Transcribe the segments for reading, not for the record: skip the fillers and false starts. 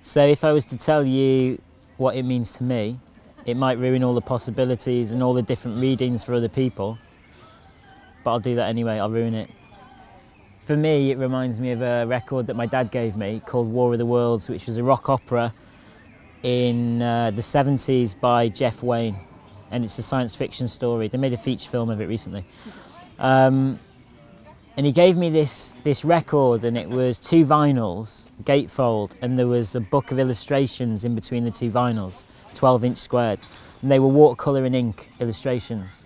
So if I was to tell you what it means to me, it might ruin all the possibilities and all the different readings for other people, but I'll do that anyway, I'll ruin it. For me, it reminds me of a record that my dad gave me called War of the Worlds, which was a rock opera in the 70s by Jeff Wayne, and it's a science fiction story. They made a feature film of it recently. And he gave me this record, and it was 2 vinyls, gatefold, and there was a book of illustrations in between the 2 vinyls, 12-inch squared. And they were watercolour and ink illustrations,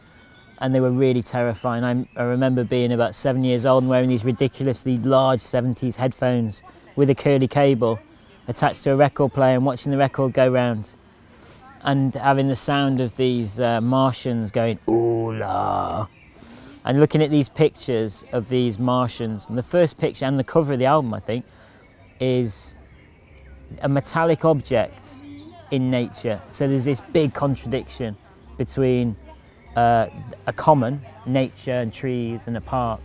and they were really terrifying. I remember being about 7 years old and wearing these ridiculously large 70s headphones with a curly cable attached to a record player and watching the record go round, and having the sound of these Martians going, ooh la. And looking at these pictures of these Martians, and the first picture and the cover of the album, I think, is a metallic object in nature. So there's this big contradiction between a common, nature and trees and a park,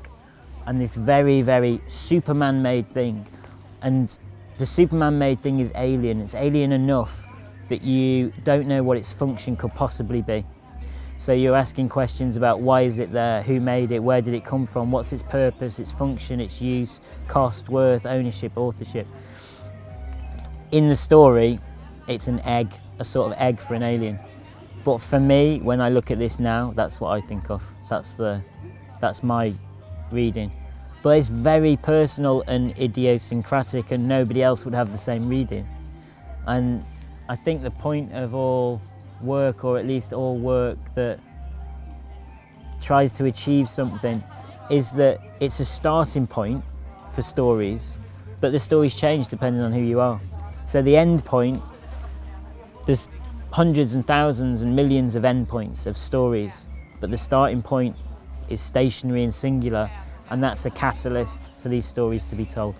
and this very, very Superman-made thing. And the Superman-made thing is alien. It's alien enough that you don't know what its function could possibly be. So you're asking questions about why is it there, who made it, where did it come from, what's its purpose, its function, its use, cost, worth, ownership, authorship. In the story, it's an egg, a sort of egg for an alien. But for me, when I look at this now, that's what I think of. That's my reading. But it's very personal and idiosyncratic, and nobody else would have the same reading. And I think the point of all work, or at least all work that tries to achieve something, is that it's a starting point for stories, but the stories change depending on who you are. So the end point, there's hundreds and thousands and millions of endpoints of stories, but the starting point is stationary and singular, and that's a catalyst for these stories to be told.